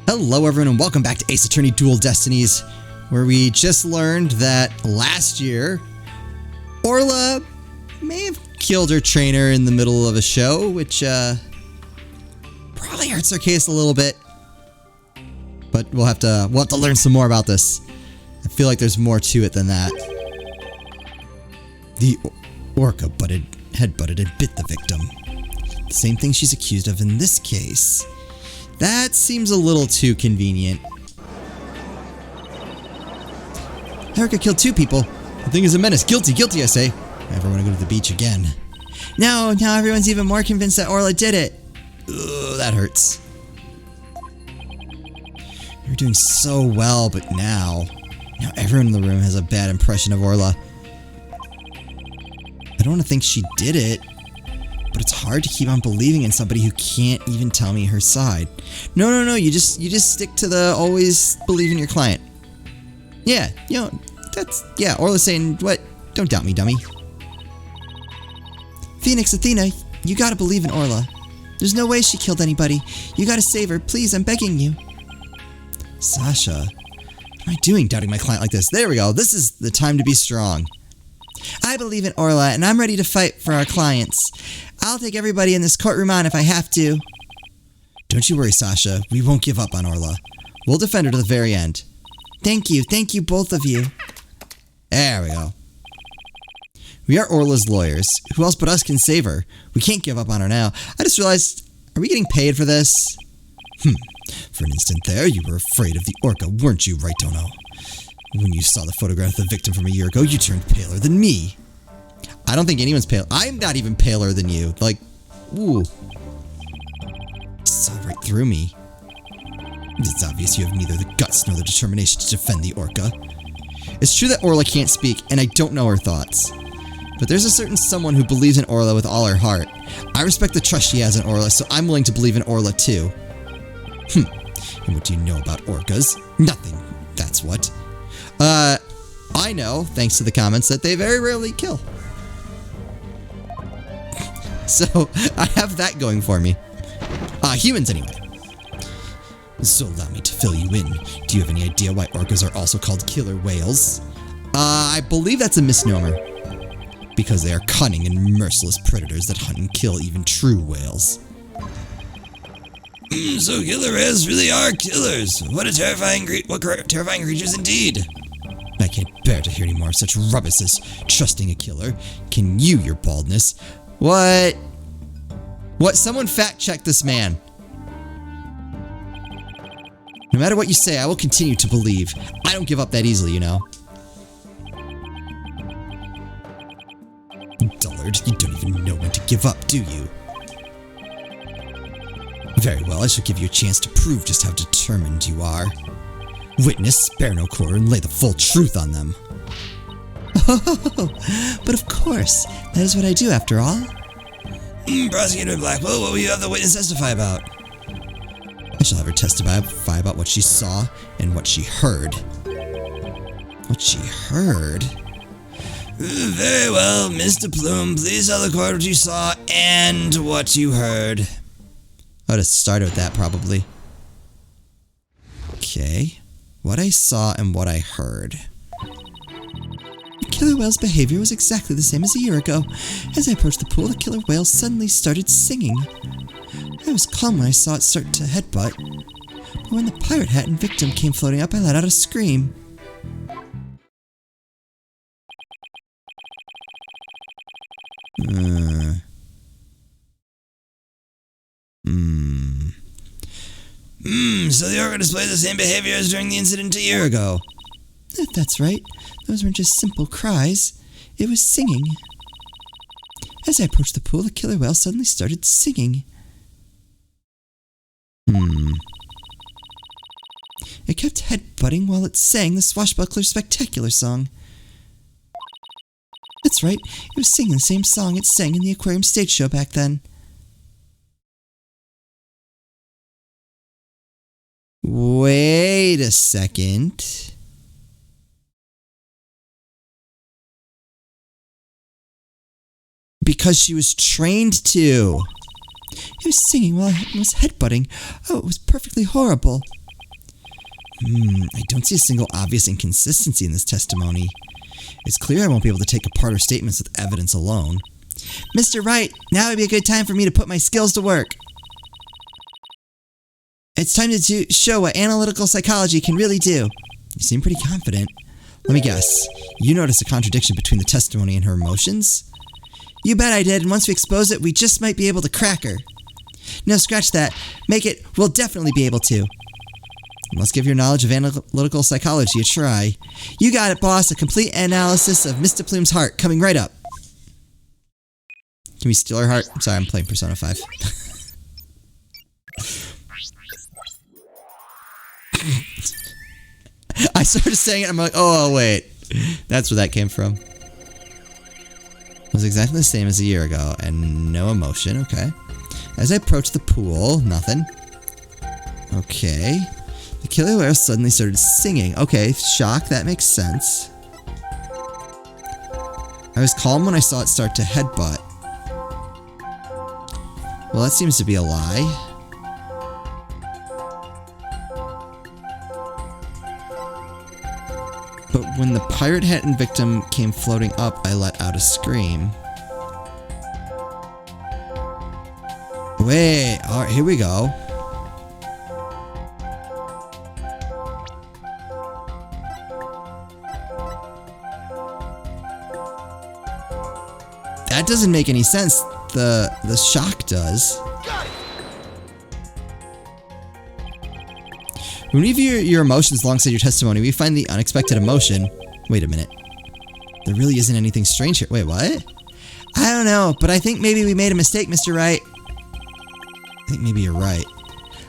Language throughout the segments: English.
Hello everyone and welcome back to Ace Attorney Dual Destinies, where we just learned that last year, Orla may have killed her trainer in the middle of a show, which probably hurts her case a little bit. But we'll have to learn some more about this. I feel like there's more to it than that. The orca headbutted and bit the victim. The same thing she's accused of in this case. That seems a little too convenient. Erica killed 2 people. The thing is a menace. Guilty, guilty, I say. I never want to go to the beach again. No, now everyone's even more convinced that Orla did it. Ugh, that hurts. You're doing so well, but now everyone in the room has a bad impression of Orla. I don't want to think she did it, but it's hard to keep on believing in somebody who can't even tell me her side. No, you just stick to the always believe in your client. Yeah, Orla's saying, what? Don't doubt me, dummy. Phoenix, Athena, you gotta believe in Orla. There's no way she killed anybody. You gotta save her, please, I'm begging you. Sasha, what am I doing doubting my client like this? There we go, this is the time to be strong. I believe in Orla, and I'm ready to fight for our clients. I'll take everybody in this courtroom on if I have to. Don't you worry, Sasha. We won't give up on Orla. We'll defend her to the very end. Thank you, both of you. There we go. We are Orla's lawyers. Who else but us can save her? We can't give up on her now. I just realized, are we getting paid for this? For an instant there, you were afraid of the orca, weren't you, Right Dono? When you saw the photograph of the victim from a year ago, you turned paler than me. I don't think anyone's pale. I'm not even paler than you. Like, ooh. Saw right through me. It's obvious you have neither the guts nor the determination to defend the orca. It's true that Orla can't speak, and I don't know her thoughts. But there's a certain someone who believes in Orla with all her heart. I respect the trust she has in Orla, so I'm willing to believe in Orla too. And what do you know about orcas? Nothing, that's what. I know, thanks to the comments, that they very rarely kill. So, I have that going for me. Humans anyway. So allow me to fill you in. Do you have any idea why orcas are also called killer whales? I believe that's a misnomer. Because they are cunning and merciless predators that hunt and kill even true whales. So killer whales really are killers. What terrifying creatures indeed. I can't bear to hear any more of such rubbish as trusting a killer. Can you, your baldness? What? Someone fact check this man. No matter what you say, I will continue to believe. I don't give up that easily, you know. Dullard, you don't even know when to give up, do you? Very well, I shall give you a chance to prove just how determined you are. Witness, spare no quarter, and lay the full truth on them. Oh, but of course, that is what I do after all. Prosecutor Blackwell, what will you have the witness testify about? I shall have her testify about what she saw and what she heard. What she heard? Very well, Mr. Plume, please tell the court what you saw and what you heard. I would have started with that, probably. Okay. What I saw and what I heard. The killer whale's behavior was exactly the same as a year ago. As I approached the pool, the killer whale suddenly started singing. I was calm when I saw it start to headbutt. But when the pirate hat and victim came floating up, I let out a scream. So the orca displayed the same behavior as during the incident a year ago. That's right. Those weren't just simple cries. It was singing. As I approached the pool, the killer whale suddenly started singing. It kept headbutting while it sang the Swashbuckler Spectacular song. That's right. It was singing the same song it sang in the aquarium stage show back then. Wait a second. Because she was trained to. He was singing while I was headbutting. Oh, it was perfectly horrible. I don't see a single obvious inconsistency in this testimony. It's clear I won't be able to take apart her statements with evidence alone. Mr. Wright, now would be a good time for me to put my skills to work. It's time to show what analytical psychology can really do. You seem pretty confident. Let me guess. You noticed a contradiction between the testimony and her emotions? You bet I did, and once we expose it, we just might be able to crack her. No, scratch that. Make it, we'll definitely be able to. Let's give your knowledge of analytical psychology a try. You got it, boss. A complete analysis of Mr. Plume's heart coming right up. Can we steal her heart? I'm sorry, I'm playing Persona 5. I started saying it, I'm like, oh, wait. That's where that came from. It was exactly the same as a year ago, and no emotion, okay. As I approached the pool, nothing. Okay. The killer whale suddenly started singing. Okay, shock, that makes sense. I was calm when I saw it start to headbutt. Well, that seems to be a lie. But when the pirate hat and victim came floating up, I let out a scream. Wait, alright, here we go. That doesn't make any sense. The shock does. When we view your emotions alongside your testimony, we find the unexpected emotion. Wait a minute. There really isn't anything strange here. Wait, what? I don't know, but I think maybe we made a mistake, Mr. Wright. I think maybe you're right.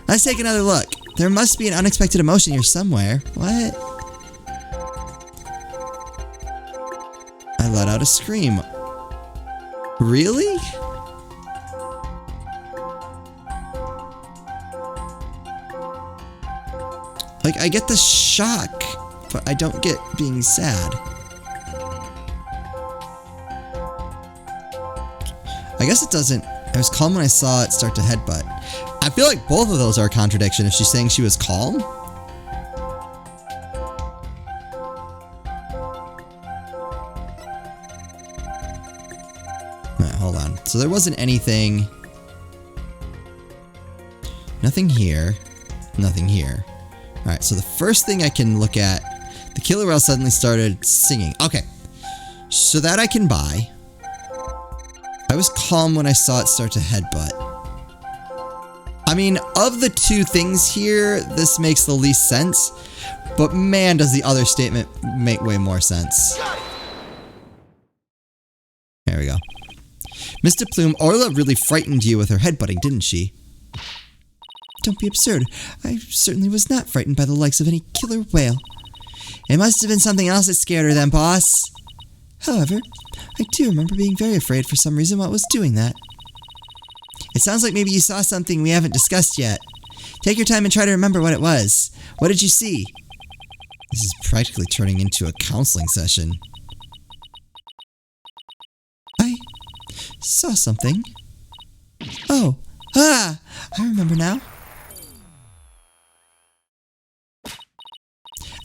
Let's take another look. There must be an unexpected emotion here somewhere. What? I let out a scream. Really? Like, I get the shock, but I don't get being sad. I guess it doesn't. I was calm when I saw it start to headbutt. I feel like both of those are a contradiction if she's saying she was calm. Alright, hold on. So there wasn't anything. Nothing here. Nothing here. Alright, so the first thing I can look at, the killer whale suddenly started singing. Okay, so that I can buy. I was calm when I saw it start to headbutt. I mean, of the two things here, this makes the least sense. But man, does the other statement make way more sense. There we go. Mr. Plume, Orla really frightened you with her headbutting, didn't she? Don't be absurd. I certainly was not frightened by the likes of any killer whale. It must have been something else that scared her then, boss. However, I do remember being very afraid for some reason what was doing that. It sounds like maybe you saw something we haven't discussed yet. Take your time and try to remember what it was. What did you see? This is practically turning into a counseling session. I saw something. Oh, I remember now.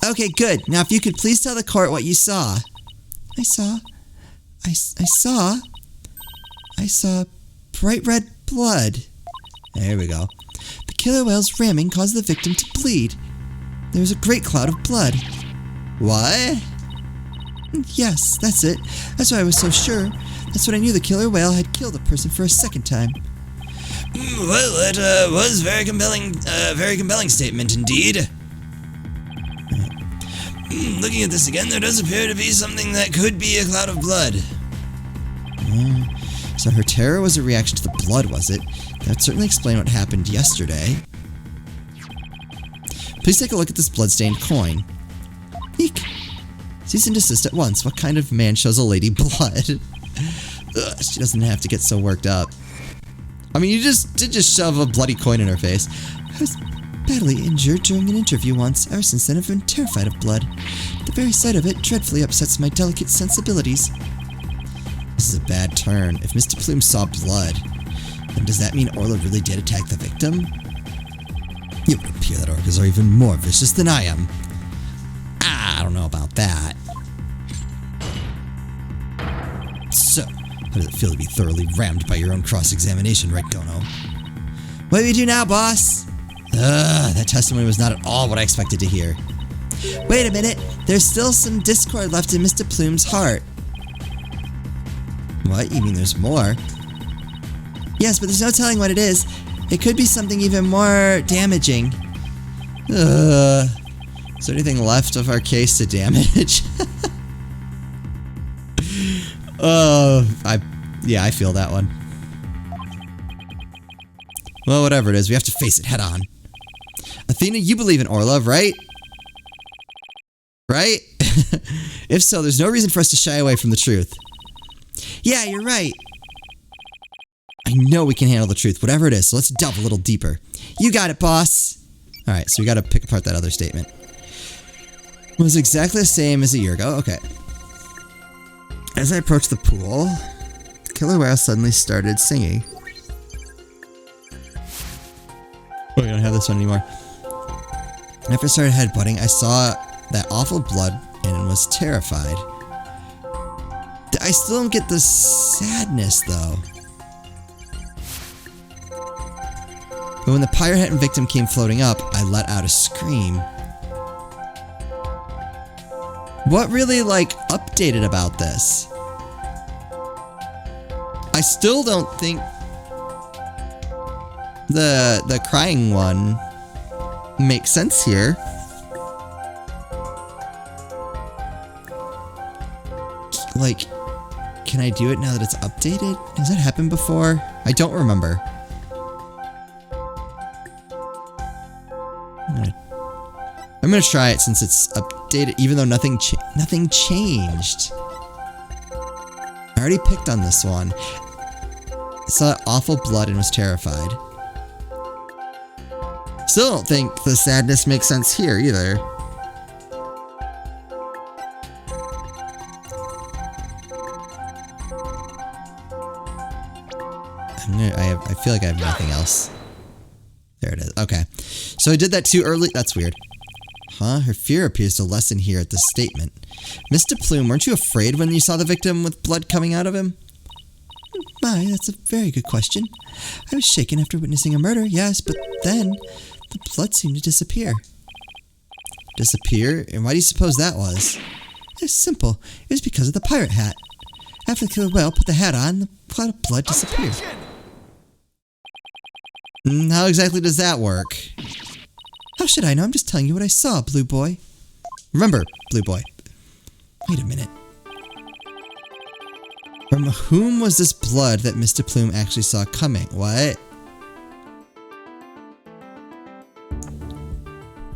Okay, good. Now if you could please tell the court what you saw. I saw bright red blood. There we go. The killer whale's ramming caused the victim to bleed. There was a great cloud of blood. What? Yes, that's it. That's why I was so sure. That's when I knew the killer whale had killed a person for a second time. Well, that was very compelling statement indeed. Looking at this again, there does appear to be something that could be a cloud of blood. So her terror was a reaction to the blood, was it? That would certainly explain what happened yesterday. Please take a look at this blood-stained coin. Eek! Cease and desist at once. What kind of man shows a lady blood? Ugh, she doesn't have to get so worked up. I mean, you did just shove a bloody coin in her face. I was badly injured during an interview once. Ever since then, I've been terrified of blood. The very sight of it dreadfully upsets my delicate sensibilities. This is a bad turn. If Mr. Plume saw blood, then does that mean Orla really did attack the victim? It would appear that orcas are even more vicious than I am. I don't know about that. So, how does it feel to be thoroughly rammed by your own cross-examination, right, Dono? What do we do now, boss? That testimony was not at all what I expected to hear. Wait a minute, there's still some discord left in Mr. Plume's heart. What? You mean there's more? Yes, but there's no telling what it is. It could be something even more damaging. Is there anything left of our case to damage? I feel that one. Well, whatever it is, we have to face it head on. Athena, you believe in Orla, right? Right? If so, there's no reason for us to shy away from the truth. Yeah, you're right. I know we can handle the truth, whatever it is, so let's delve a little deeper. You got it, boss. Alright, so we gotta pick apart that other statement. It was exactly the same as a year ago. Okay. As I approached the pool, the killer whale suddenly started singing. Oh, we don't have this one anymore. After I started headbutting, I saw that awful blood and was terrified. I still don't get the sadness, though. But when the pirate hat and victim came floating up, I let out a scream. What really, updated about this? I still don't think the crying one makes sense here. Can I do it now that it's updated? Has that happened before? I don't remember. I'm gonna try it since it's updated, even though nothing changed. I already picked on this one. I saw awful blood and was terrified. Still don't think the sadness makes sense here either. I feel like I have nothing else. There it is. Okay. So I did that too early. That's weird. Huh? Her fear appears to lessen here at this statement. Mr. Plume, weren't you afraid when you saw the victim with blood coming out of him? My, that's a very good question. I was shaken after witnessing a murder, yes, but then the blood seemed to disappear. Disappear? And why do you suppose that was? It's simple. It was because of the pirate hat. After the killer whale put the hat on, the cloud of blood disappeared. How exactly does that work? How should I know? I'm just telling you what I saw, Blue Boy. Remember, Blue Boy. Wait a minute. From whom was this blood that Mr. Plume actually saw coming? What?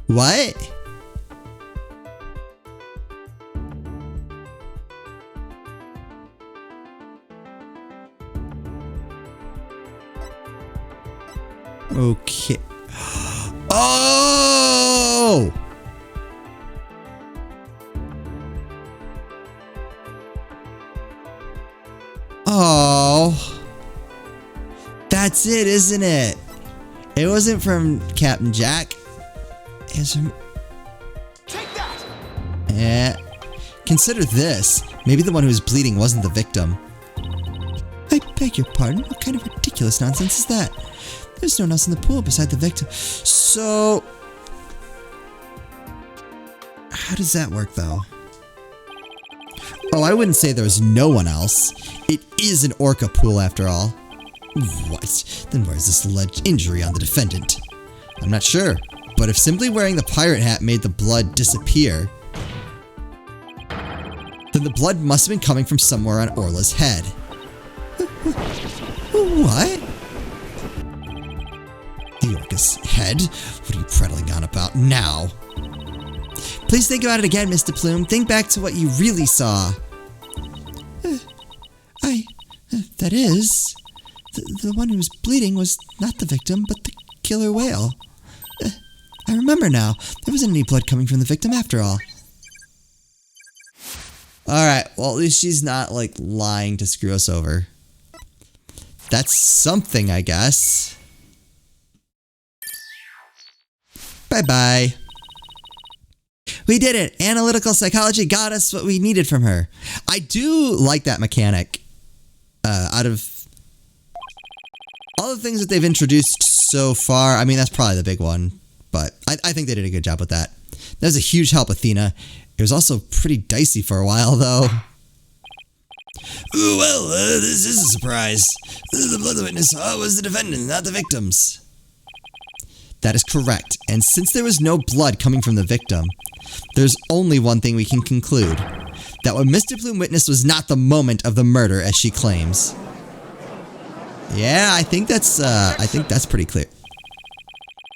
What? Okay. Oh! Oh. That's it, isn't it? It wasn't from Captain Jack. It was from... Take that! Consider this. Maybe the one who was bleeding wasn't the victim. I beg your pardon? What kind of ridiculous nonsense is that? There's no one else in the pool beside the victim. So... how does that work, though? Oh, I wouldn't say there's no one else. It is an orca pool, after all. What? Then where's this alleged injury on the defendant? I'm not sure. But if simply wearing the pirate hat made the blood disappear, then the blood must have been coming from somewhere on Orla's head. What? The orca's head? What are you prattling on about now? Please think about it again, Mr. Plume. Think back to what you really saw. That is... The one who was bleeding was not the victim, but the killer whale. I remember now. There wasn't any blood coming from the victim after all. Alright, well at least she's not, lying to screw us over. That's something, I guess. Bye-bye. We did it! Analytical psychology got us what we needed from her. I do like that mechanic. Out of all the things that they've introduced so far, I mean, that's probably the big one. But I think they did a good job with that. That was a huge help, Athena. It was also pretty dicey for a while, though. Ooh, well, this is a surprise. The blood the witness saw was the defendant, not the victims. That is correct. And since there was no blood coming from the victim, there's only one thing we can conclude. That what Mr. Plume witnessed was not the moment of the murder, as she claims. Yeah, I think that's pretty clear.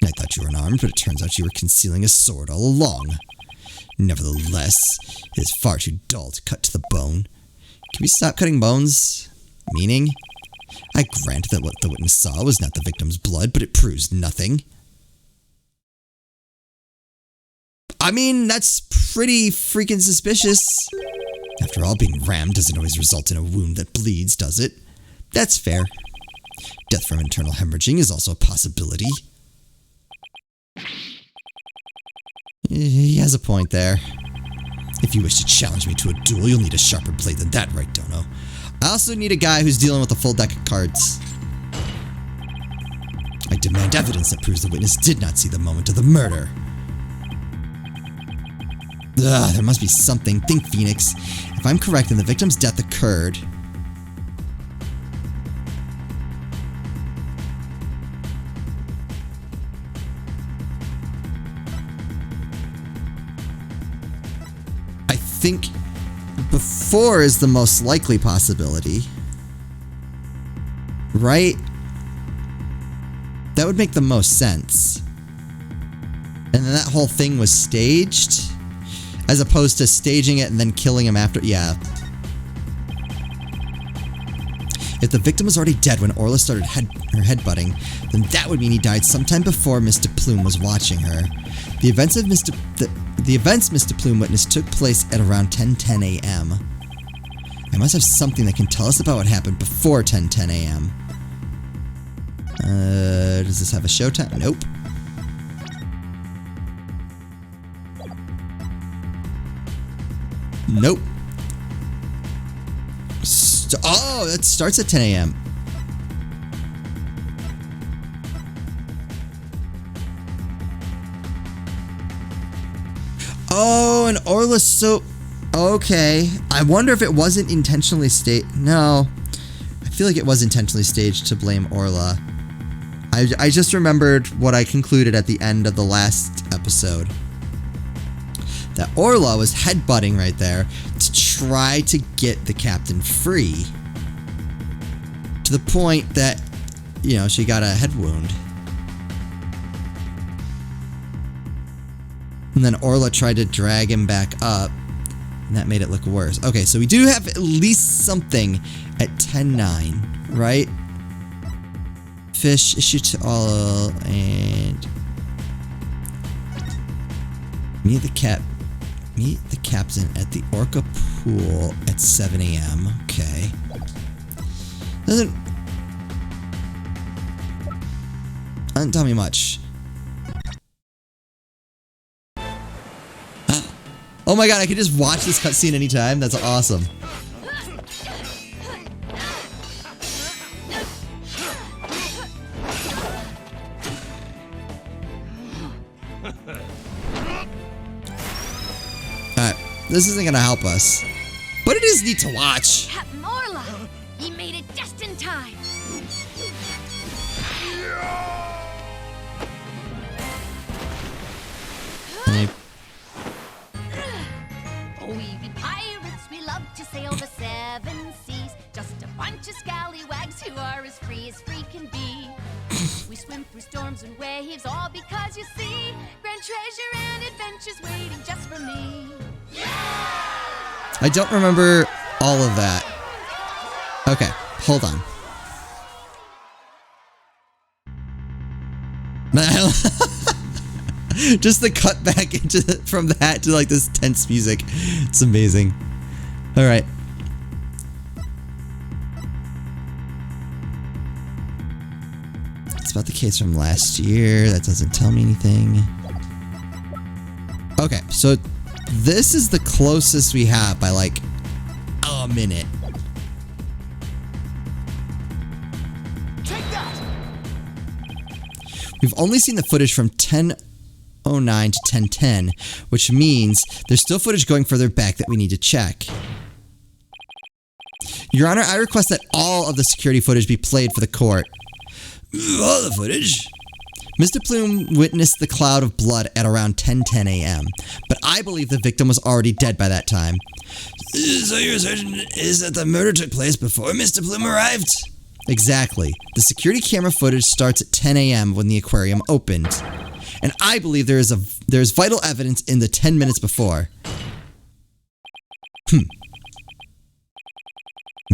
I thought you were unarmed, but it turns out you were concealing a sword all along. Nevertheless, it is far too dull to cut to the bone. Can we stop cutting bones? Meaning? I grant that what the witness saw was not the victim's blood, but it proves nothing. I mean, that's pretty freaking suspicious. After all, being rammed doesn't always result in a wound that bleeds, does it? That's fair. Death from internal hemorrhaging is also a possibility. He has a point there. If you wish to challenge me to a duel, you'll need a sharper blade than that, right, Dono? I also need a guy who's dealing with a full deck of cards. I demand evidence that proves the witness did not see the moment of the murder. There must be something. Think, Phoenix. If I'm correct, then the victim's death occurred. I think before is the most likely possibility. Right? That would make the most sense. And then that whole thing was staged? As opposed to staging it and then killing him after. Yeah. If the victim was already dead when Orla started her headbutting, then that would mean he died sometime before Mr. Plume was watching her. The events Mr. Plume witnessed took place at around 10:10 a.m. I must have something that can tell us about what happened before 10:10 a.m. Does this have a showtime? Nope. Nope. Oh, it starts at 10 a.m. Oh, and Orla's so... Okay. I wonder if it wasn't intentionally staged. No. I feel like it was intentionally staged to blame Orla. I just remembered what I concluded at the end of the last episode. That Orla was headbutting right there to try to get the captain free. To the point that, you know, she got a head wound. And then Orla tried to drag him back up. And that made it look worse. Okay, so we do have at least something at 10:09, right? Fish issue to all and... Meet the captain at the Orca pool at 7 a.m. Okay. Doesn't tell me much. Oh my god, I can just watch this cutscene anytime. That's awesome. This isn't gonna help us, but it is neat to watch. Captain Orla, he made it just in time. Oh, we be pirates, we love to sail the seven seas. Just a bunch of scallywags who are as free can be. We swim through storms and waves, all because you see grand treasure and adventures waiting just for me. I don't remember all of that. Okay, hold on. Just the cut back into from that to like this tense music. It's amazing. All right. It's about the case from last year. That doesn't tell me anything. Okay, so this is the closest we have by like a minute. Take that! We've only seen the footage from 10:09 to 10:10, which means there's still footage going further back that we need to check. Your Honor, I request that all of the security footage be played for the court. All the footage? Mr. Plume witnessed the cloud of blood at around 10:10 a.m., but I believe the victim was already dead by that time. So your assertion is that the murder took place before Mr. Plume arrived? Exactly. The security camera footage starts at 10 a.m. when the aquarium opened. And I believe there is vital evidence in the 10 minutes before.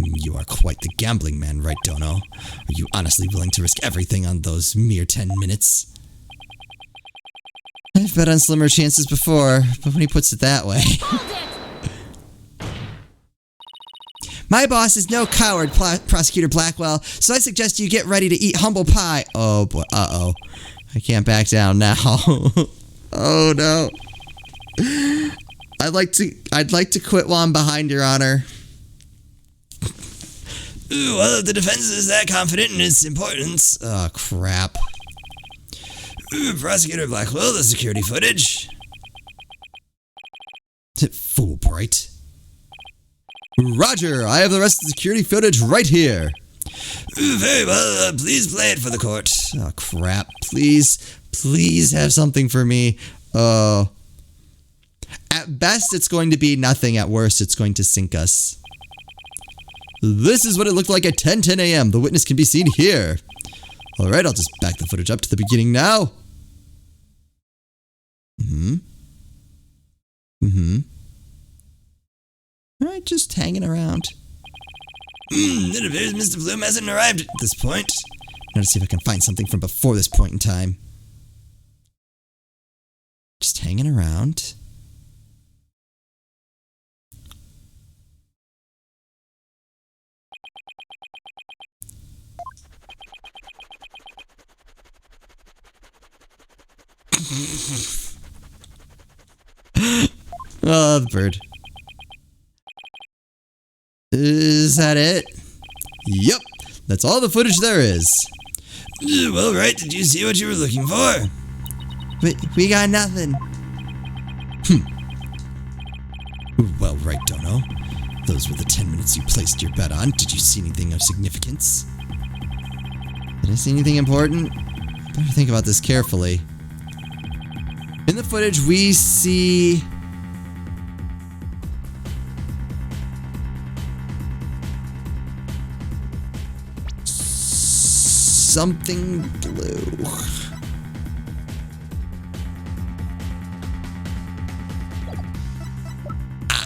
You are quite the gambling man, right, Dono? Are you honestly willing to risk everything on those mere 10 minutes? I've bet on slimmer chances before, but when he puts it that way... My boss is no coward, Prosecutor Blackwell, so I suggest you get ready to eat humble pie. Oh, boy. Uh-oh. I can't back down now. Oh, no. I'd like to quit while I'm behind, Your Honor. Well, if the defense is that confident in its importance... Oh, crap. Prosecutor Blackwell, the security footage. Fulbright. Roger, I have the rest of the security footage right here. Very well, please play it for the court. Oh, crap. Please have something for me. At best, it's going to be nothing. At worst, it's going to sink us. This is what it looked like at 10:10 a.m. The witness can be seen here. Alright, I'll just back the footage up to the beginning now. Alright, just hanging around. It appears Mr. Bloom hasn't arrived at this point. Now to see if I can find something from before this point in time. Just hanging around. Oh, the bird. Is that it? Yep, that's all the footage there is. Well, right, did you see what you were looking for? We got nothing. Well, right, Dono. Those were the 10 minutes you placed your bet on. Did you see anything of significance? Did I see anything important? I better think about this carefully. In the footage, we see... something blue.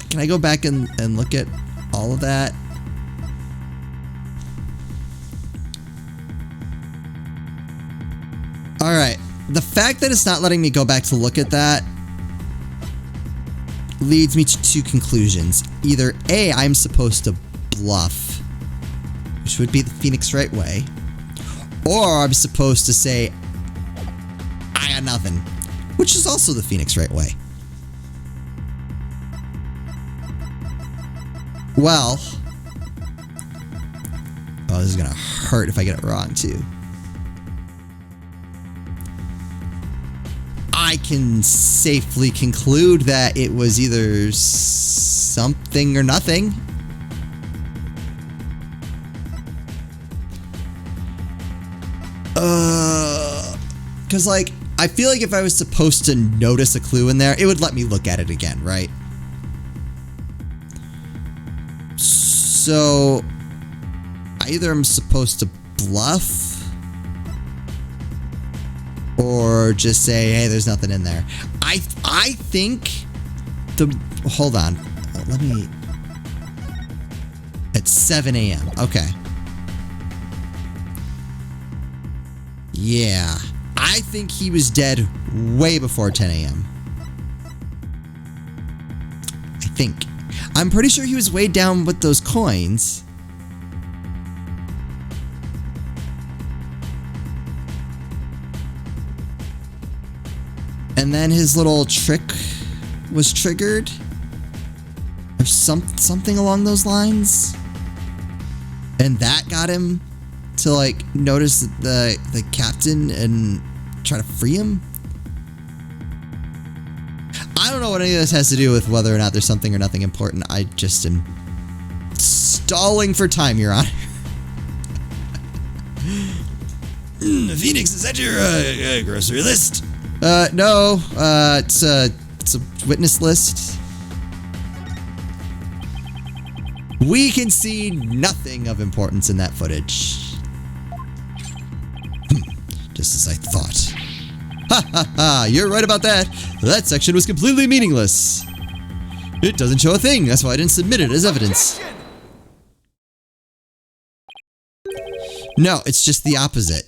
Can I go back and look at all of that? Alright. The fact that it's not letting me go back to look at that leads me to two conclusions. Either A, I'm supposed to bluff, which would be the Phoenix Wright way, or I'm supposed to say, I got nothing, which is also the Phoenix Wright way. Well, oh, this is gonna hurt if I get it wrong too. I can safely conclude that it was either something or nothing. Because, like, I feel like if I was supposed to notice a clue in there, it would let me look at it again, right? So, either I'm supposed to bluff, or just say, hey, there's nothing in there. I think hold on. Let me... At 7 a.m. Okay. Yeah. I think he was dead way before 10 a.m. I think. I'm pretty sure he was weighed down with those coins. And then his little trick was triggered, or something along those lines, and that got him to like notice the captain and try to free him. I don't know what any of this has to do with whether or not there's something or nothing important. I just am stalling for time, Your Honor. Phoenix, is that your grocery list? No. It's a witness list. We can see nothing of importance in that footage. Just as I thought. Ha ha ha! You're right about that. That section was completely meaningless. It doesn't show a thing. That's why I didn't submit it as evidence. No, it's just the opposite.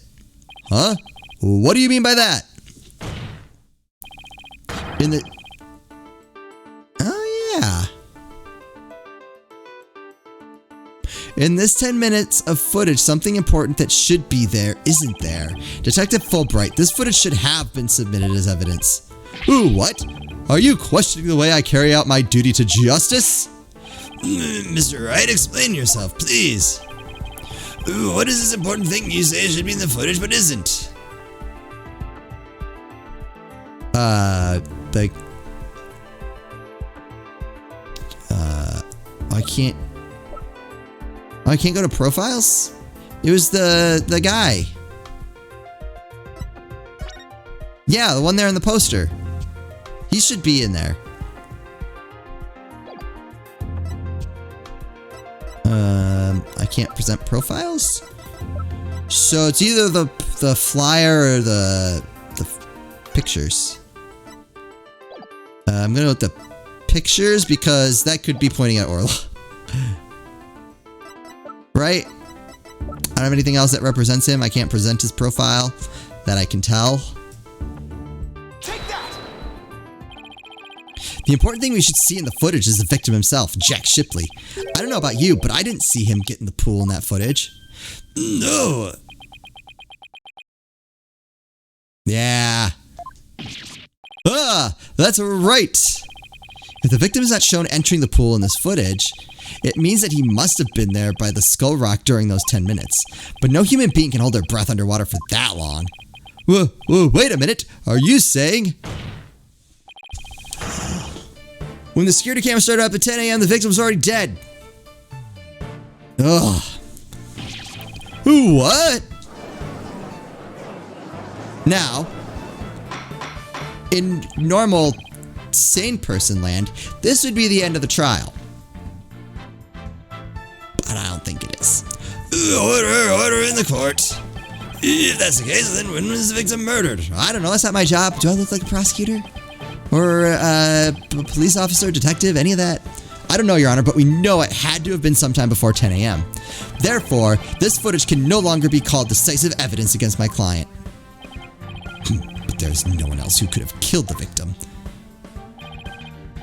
Huh? What do you mean by that? Oh, yeah. In this 10 minutes of footage, something important that should be there isn't there. Detective Fulbright, this footage should have been submitted as evidence. Ooh, what? Are you questioning the way I carry out my duty to justice? Mr. Wright, explain yourself, please. Ooh, what is this important thing you say should be in the footage but isn't? I can't go to profiles? It was the guy. Yeah, the one there in the poster. He should be in there. I can't present profiles? So it's either the flyer or the pictures. I'm gonna go with the pictures because that could be pointing at Orla. Right? I don't have anything else that represents him. I can't present his profile that I can tell. Take that! The important thing we should see in the footage is the victim himself, Jack Shipley. I don't know about you, but I didn't see him get in the pool in that footage. No. Yeah. That's right. If the victim is not shown entering the pool in this footage, it means that he must have been there by the skull rock during those 10 minutes. But no human being can hold their breath underwater for that long. Whoa, wait a minute. Are you saying... When the security camera started up at 10 a.m., the victim was already dead. Ugh. What? Now, in normal, sane person land, this would be the end of the trial. But I don't think it is. Order in the court. If that's the case, then when was the victim murdered? I don't know, that's not my job. Do I look like a prosecutor? Or a police officer, detective, any of that? I don't know, Your Honor, but we know it had to have been sometime before 10 a.m. Therefore, this footage can no longer be called decisive evidence against my client. But there's no one else who could have killed the victim.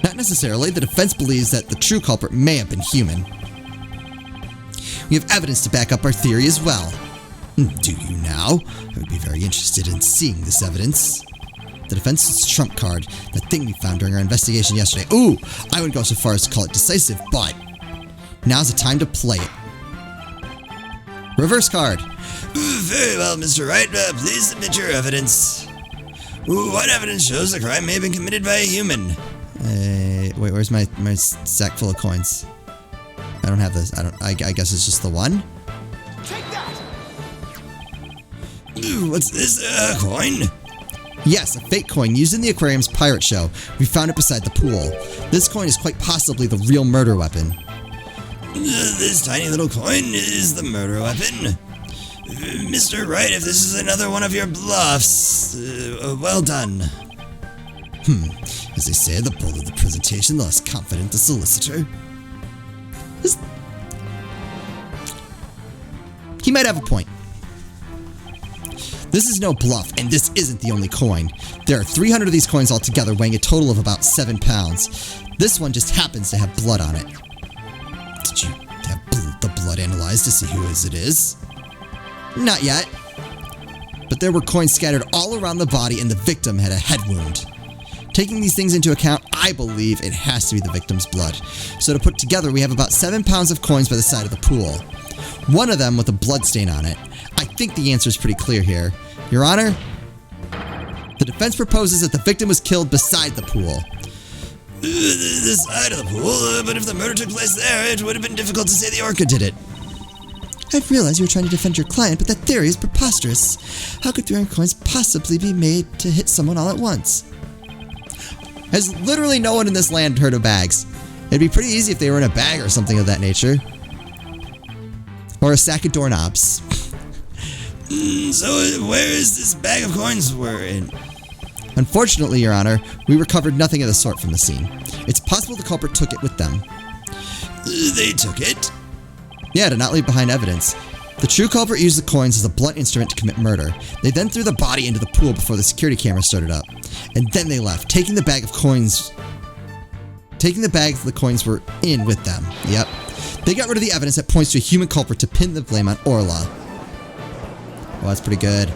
Not necessarily. The defense believes that the true culprit may have been human. We have evidence to back up our theory as well. Do you now? I would be very interested in seeing this evidence. The defense's trump card, the thing we found during our investigation yesterday. Ooh, I wouldn't go so far as to call it decisive, but now's the time to play it. Reverse card. Very well, Mr. Wright. Please submit your evidence. What evidence shows the crime may have been committed by a human? Wait, where's my sack full of coins? I don't have this. I guess it's just the one? Take that! What's this, coin? Yes, a fake coin used in the aquarium's pirate show. We found it beside the pool. This coin is quite possibly the real murder weapon. This tiny little coin is the murder weapon. Mr. Wright, if this is another one of your bluffs, well done. As they say, the bolder the presentation, the less confident the solicitor. He might have a point. This is no bluff, and this isn't the only coin. There are 300 of these coins altogether, weighing a total of about 7 pounds. This one just happens to have blood on it. Did you have the blood analyzed to see whose it is? Not yet. But there were coins scattered all around the body, and the victim had a head wound. Taking these things into account, I believe it has to be the victim's blood. So to put together, we have about 7 pounds of coins by the side of the pool. One of them with a blood stain on it. I think the answer is pretty clear here. Your Honor, the defense proposes that the victim was killed beside the pool. The side of the pool, but if the murder took place there, it would have been difficult to say the orca did it. I've realized you were trying to defend your client, but that theory is preposterous. How could throwing coins possibly be made to hit someone all at once? Has literally no one in this land heard of bags? It'd be pretty easy if they were in a bag or something of that nature. Or a sack of doorknobs. So where is this bag of coins we're in? Unfortunately, Your Honor, we recovered nothing of the sort from the scene. It's possible the culprit took it with them. They took it? Yeah, to not leave behind evidence. The true culprit used the coins as a blunt instrument to commit murder. They then threw the body into the pool before the security camera started up. And then they left, taking the bag the coins were in with them. Yep. They got rid of the evidence that points to a human culprit to pin the blame on Orla. Well, that's pretty good.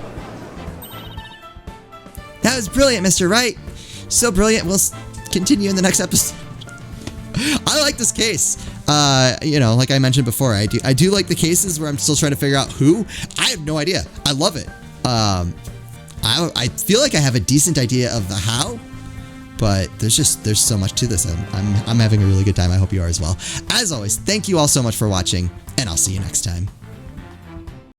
That was brilliant, Mr. Wright. So brilliant, we'll continue in the next episode. I like this case. You know, like I mentioned before, I do like the cases where I'm still trying to figure out who. I have no idea. I love it. I feel like I have a decent idea of the how, but there's so much to this. I'm having a really good time. I hope you are as well. As always, thank you all so much for watching, and I'll see you next time.